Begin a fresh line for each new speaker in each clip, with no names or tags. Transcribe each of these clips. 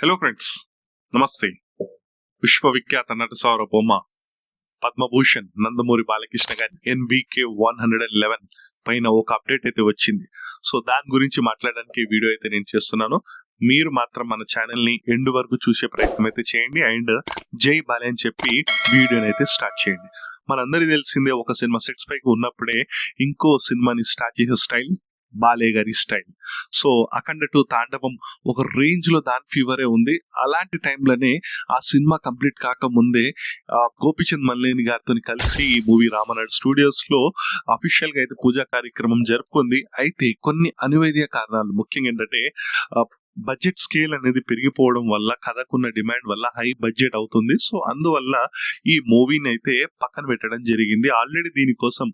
Hello friends, నమస్తే. విశ్వవిఖ్యాత నట సార్వభౌమ పద్మభూషణ్ నందమూరి బాలకృష్ణ గారి NBK 111 పైన ఒక అప్డేట్ అయితే వచ్చింది. సో దాని గురించి మాట్లాడడానికి ఈ వీడియో అయితే నేను చేస్తున్నాను. మీరు మాత్రం మన ఛానల్ ని ఎండ్ వరకు చూసే ప్రయత్నం అయితే చేయండి అండ్ జై బాలే అని చెప్పి వీడియోని అయితే స్టార్ట్ చేయండి. మనందరికీ తెలిసిందే, ఒక సినిమా సెట్స్ పైకి ఉన్నప్పుడే ఇంకో సినిమాని స్టార్ట్ చేసే స్టైల్ బాలే గారి స్టైల్. సో అఖండ 2 తాండవం ఒక రేంజ్ లో దాని ఫీవరే ఉంది. అలాంటి టైంలోనే ఆ సినిమా కంప్లీట్ కాకముందే గోపిచంద్ మల్లేని గారితో కలిసి ఈ మూవీ రామనాయుడు స్టూడియోస్ లో అఫీషియల్ గా అయితే పూజా కార్యక్రమం జరుపుకుంది. అయితే కొన్ని అనివార్య కారణాలు, ముఖ్యంగా ఏంటంటే బడ్జెట్ స్కేల్ అనేది పెరిగిపోవడం వల్ల, కథకున్న డిమాండ్ వల్ల హై బడ్జెట్ అవుతుంది. సో అందువల్ల ఈ మూవీని అయితే పక్కన పెట్టడం జరిగింది. ఆల్రెడీ దీనికోసం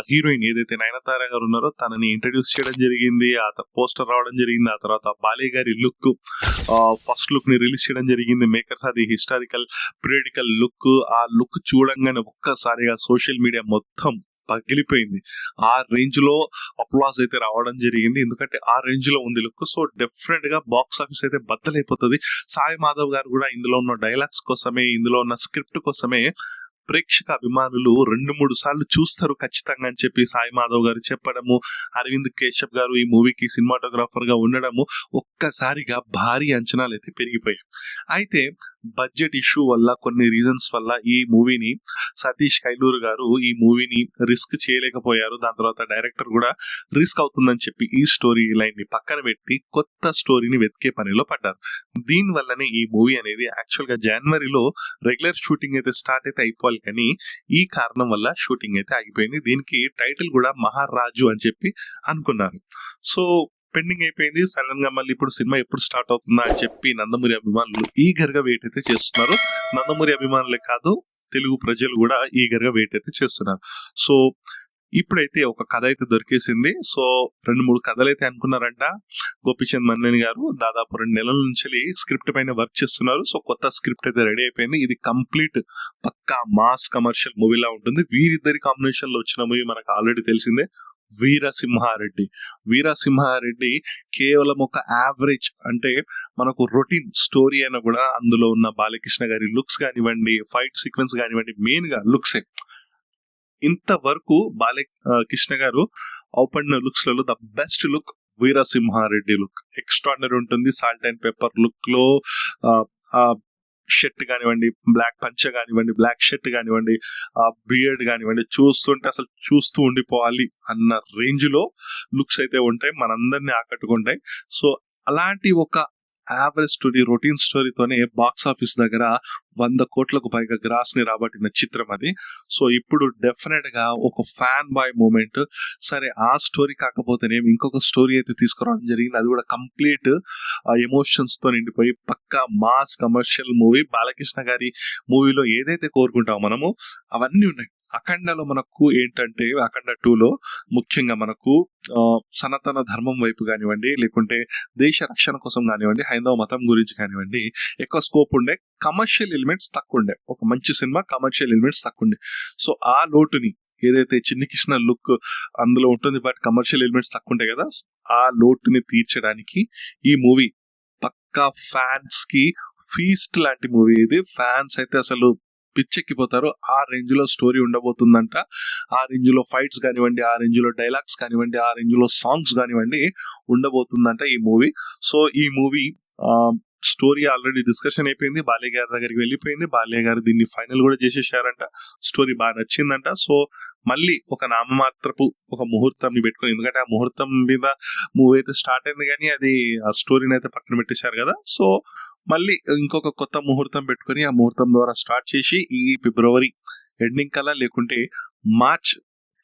హీరోయిన్ ఏదైతే నయనతార గారు ఉన్నారో తనని ఇంట్రడ్యూస్ చేయడం జరిగింది, ఆ పోస్టర్ రావడం జరిగింది. ఆ తర్వాత బాలే గారి లుక్, ఫస్ట్ లుక్ ని రిలీజ్ చేయడం జరిగింది. మేకర్స్ అది హిస్టారికల్ పీరియాడికల్ లుక్. ఆ లుక్ చూడంగానే ఒక్కసారిగా సోషల్ మీడియా మొత్తం పగిలిపోయింది. ఆ రేంజ్ లో అప్లాస్ అయితే రావడం జరిగింది, ఎందుకంటే ఆ రేంజ్ లో ఉంది లుక్. సో డెఫినెట్ గా బాక్స్ ఆఫీస్ అయితే బద్దలైపోతుంది. సాయి మాధవ్ గారు కూడా ఇందులో ఉన్న డైలాగ్స్ కోసమే, ఇందులో ఉన్న స్క్రిప్ట్ కోసమే ప్రేక్షక అభిమానులు 2-3 సార్లు చూస్తారు ఖచ్చితంగా అని చెప్పి సాయి మాధవ్ గారు చెప్పడము, అరవింద్ కేశవ్ గారు ఈ మూవీకి సినిమాటోగ్రాఫర్ గా ఉండడము, ఒక్కసారిగా భారీ అంచనాలు అయితే పెరిగిపోయాయి. అయితే బడ్జెట్ ఇష్యూ వల్ల, కొన్ని రీజన్స్ వల్ల ఈ మూవీని సతీష్ కైలూరు గారు ఈ మూవీని రిస్క్ చేయలేకపోయారు. దాని తర్వాత డైరెక్టర్ కూడా రిస్క్ అవుతుందని చెప్పి ఈ స్టోరీ లైన్ ని పక్కన పెట్టి కొత్త స్టోరీని వెతికే పనిలో పడ్డారు. దీని వల్లనే ఈ మూవీ అనేది యాక్చువల్ గా జనవరిలో రెగ్యులర్ షూటింగ్ అయితే స్టార్ట్ అయితే అయిపోవాలి, కానీ ఈ కారణం వల్ల షూటింగ్ అయితే ఆగిపోయింది. దీనికి టైటిల్ కూడా మహారాజు అని చెప్పి అనుకున్నారు. సో పెండింగ్ అయిపోయింది. సడన్ గా మళ్ళీ ఇప్పుడు సినిమా ఎప్పుడు స్టార్ట్ అవుతుందా అని చెప్పి నందమూరి అభిమానులు ఈగర్ గా వెయిట్ అయితే చేస్తున్నారు. నందమూరి అభిమానులే కాదు, తెలుగు ప్రజలు కూడా ఈగర్ గా వెయిట్ అయితే చేస్తున్నారు. సో ఇప్పుడైతే ఒక కథ అయితే దొరికేసింది. సో 2-3 కథలు అయితే అనుకున్నారంట గోపిచంద్ మల్లేని గారు. దాదాపు 2 నెలల నుంచి స్క్రిప్ట్ పైన వర్క్ చేస్తున్నారు. సో కొత్త స్క్రిప్ట్ అయితే రెడీ అయిపోయింది. ఇది కంప్లీట్ పక్కా మాస్ కమర్షియల్ మూవీలా ఉంటుంది. వీరిద్దరి కాంబినేషన్ లో వచ్చిన మూవీ మనకు ఆల్రెడీ తెలిసిందే, వీరసింహారెడ్డి. వీరసింహారెడ్డి కేవలం ఒక యావరేజ్, అంటే మనకు రొటీన్ స్టోరీ అయినా కూడా అందులో ఉన్న బాలకృష్ణ గారి లుక్స్ కానివ్వండి, ఫైట్ సీక్వెన్స్ కానివ్వండి, మెయిన్ గా లుక్సే. ఇంతవరకు బాలకృష్ణ గారు అవుపడిన లుక్స్ లలో the best look Veera Simha Reddy look. Extraordinary ఉంటుంది. సాల్ట్ అండ్ పెప్పర్ లుక్ లో షర్ట్ కానివ్వండి, బ్లాక్ పంచ కానివ్వండి, బ్లాక్ షర్ట్ కానివ్వండి, బియర్డ్ కానివ్వండి, చూస్తుంటే అసలు చూస్తూ ఉండిపోవాలి అన్న రేంజ్ లో లుక్స్ అయితే ఉంటాయి, మనందరినీ ఆకట్టుకుంటాయి. సో అలాంటి ఒక యావరేజ్ స్టోరీ, రొటీన్ స్టోరీతోనే బాక్స్ ఆఫీస్ దగ్గర 100 కోట్లకు పైగా గ్రాస్ ని రాబట్టిన చిత్రం అది. సో ఇప్పుడు డెఫినెట్ గా ఒక ఫ్యాన్ బాయ్ మూమెంట్. సరే, ఆ స్టోరీ కాకపోతేనేమి ఇంకొక స్టోరీ అయితే తీసుకురావడం జరిగింది. అది కూడా కంప్లీట్ ఎమోషన్స్ తో నిండిపోయి పక్కా మాస్ కమర్షియల్ మూవీ. బాలకృష్ణ గారి మూవీలో ఏదైతే కోరుకుంటామో మనము అవన్నీ ఉన్నాయి. అఖండలో మనకు ఏంటంటే, అఖండ 2లో ముఖ్యంగా మనకు సనాతన ధర్మం వైపు కానివ్వండి, లేకుంటే దేశ రక్షణ కోసం కానివ్వండి, హైందవ మతం గురించి కానివ్వండి ఎక్కువ స్కోప్ ఉండే. కమర్షియల్ ఎలిమెంట్స్ తక్కువ ఉండే. ఒక మంచి సినిమా కమర్షియల్ ఎలిమెంట్స్ తక్కువ ఉండే. సో ఆ లోటుని, ఏదైతే చిన్ని కృష్ణ లుక్ అందులో ఉంటుంది బట్ కమర్షియల్ ఎలిమెంట్స్ తక్కువ ఉంటాయి కదా, ఆ లోటుని తీర్చడానికి ఈ మూవీ పక్కా ఫ్యాన్స్ కి ఫీస్ట్ లాంటి మూవీ ఇది. ఫ్యాన్స్ అయితే అసలు పిచ్చెక్కిపోతారు. ఆ రేంజ్ లో స్టోరీ ఉండబోతుందంట. ఆ రేంజ్ లో ఫైట్స్ కానివ్వండి, ఆ రేంజ్ లో డైలాగ్స్ కానివ్వండి, ఆ రేంజ్ లో సాంగ్స్ కానివ్వండి ఉండబోతుందంట ఈ మూవీ. సో ఈ మూవీ స్టోరీ ఆల్రెడీ డిస్కషన్ అయిపోయింది, బాలయ్య గారి దగ్గరికి వెళ్ళిపోయింది. బాలయ్య గారు దీన్ని ఫైనల్ కూడా చేసేసారంట. స్టోరీ బాగా నచ్చిందంట. సో మళ్ళీ ఒక నామమాత్రపు ఒక ముహూర్తం పెట్టుకుని, ఎందుకంటే ఆ ముహూర్తం మీద మూవీ అయితే స్టార్ట్ అయింది కానీ అది ఆ స్టోరీని అయితే పక్కన పెట్టేశారు కదా. సో మళ్ళీ ఇంకొక కొత్త ముహూర్తం పెట్టుకుని ఆ ముహూర్తం ద్వారా స్టార్ట్ చేసి ఈ ఫిబ్రవరి ఎండింగ్ కల్లా, లేకుంటే మార్చ్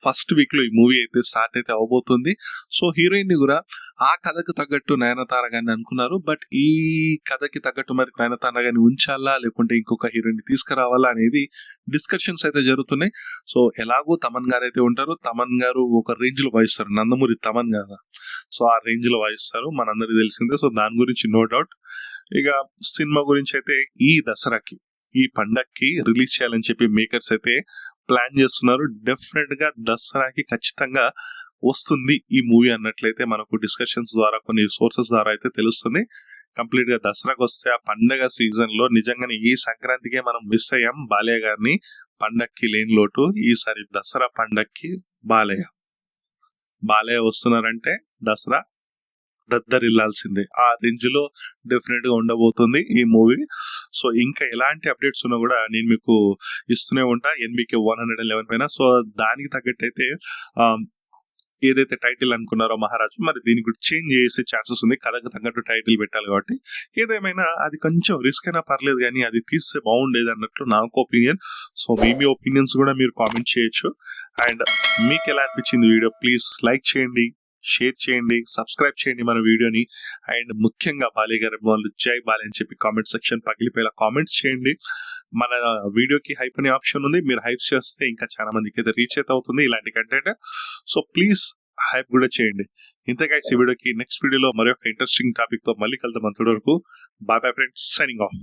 ఫస్ట్ వీక్ లో ఈ మూవీ అయితే స్టార్ట్ అయితే అవబోతుంది. సో హీరోయిన్ ని కూడా ఆ కథకు తగ్గట్టు నయనతార గారిని అనుకున్నారు. బట్ ఈ కథకి తగ్గట్టు మరి నయనతార గారిని ఉంచాలా, లేకుంటే ఇంకొక హీరోయిన్ ని తీసుకురావాలా అనేది డిస్కషన్స్ అయితే జరుగుతున్నాయి. సో ఎలాగో తమన్ గారు అయితే ఉంటారు. తమన్ గారు ఒక రేంజ్ లో వాయిస్తారు, నందమూరి తమన్ గారు. సో ఆ రేంజ్ లో వాయిస్తారు, మనందరికీ తెలిసిందే. సో దాని గురించి నో డౌట్. ఇక సినిమా గురించి అయితే ఈ దసరాకి, ఈ పండక్కి రిలీజ్ చేయాలని చెప్పి మేకర్స్ అయితే ప్లాన్ చేస్తున్నారు. డెఫినెట్ గా దసరాకి ఖచ్చితంగా వస్తుంది ఈ మూవీ అన్నట్లయితే మనకు డిస్కషన్స్ ద్వారా, కొన్ని సోర్సెస్ ద్వారా అయితే తెలుస్తుంది. కంప్లీట్ గా దసరాకి వస్తే ఆ పండగ సీజన్ లో నిజంగానే ఈ సంక్రాంతికే మనం మిస్ అయ్యాం బాలయ్య గారిని. పండక్కి లేని లోటు ఈసారి దసరా పండక్కి బాలయ్య వస్తున్నారంటే దసరా దద్దరిల్లాల్సిందే. ఆ రేంజ్ లో డెఫినెట్ గా ఉండబోతుంది ఈ మూవీ. సో ఇంకా ఎలాంటి అప్డేట్స్ ఉన్నా కూడా నేను మీకు ఇస్తూనే ఉంటా NBK 111 పైన. సో దానికి తగ్గట్టు అయితే ఏదైతే టైటిల్ అనుకున్నారో మహారాజు, మరి దీనికి కూడా చేంజ్ చేసే ఛాన్సెస్ ఉంది. కథకు తగ్గట్టు టైటిల్ పెట్టాలి కాబట్టి ఏదేమైనా అది కొంచెం రిస్క్ అయినా పర్లేదు, కానీ అది తీస్తే బాగుండేది అన్నట్లు నాకు ఒపీనియన్. సో మీ ఒపీనియన్స్ కూడా మీరు కామెంట్ చేయొచ్చు. అండ్ మీకు ఎలా అనిపించింది వీడియో ప్లీజ్ లైక్ చేయండి, షేర్ చేయండి, సబ్స్క్రైబ్ చేయండి మన వీడియోని. అండ్ ముఖ్యంగా బాలయ్య గారి వాళ్ళు జై బాలయ్య అని చెప్పి కామెంట్ సెక్షన్ పగిలిపోయేలా కామెంట్స్ చేయండి. మన వీడియోకి హైప్ అనే ఆప్షన్ ఉంది, మీరు హైప్ చేస్తే ఇంకా చాలా మందికి అయితే రీచ్ అయితే అవుతుంది ఇలాంటి కంటెంట్. సో ప్లీజ్ హైప్ కూడా చేయండి. ఇంతగా ఈ వీడియోకి నెక్స్ట్ వీడియోలో మరొక ఇంట్రెస్టింగ్ టాపిక్ తో మళ్ళీ కలుద్దాం. అంతవరకు bye bye friends, signing of.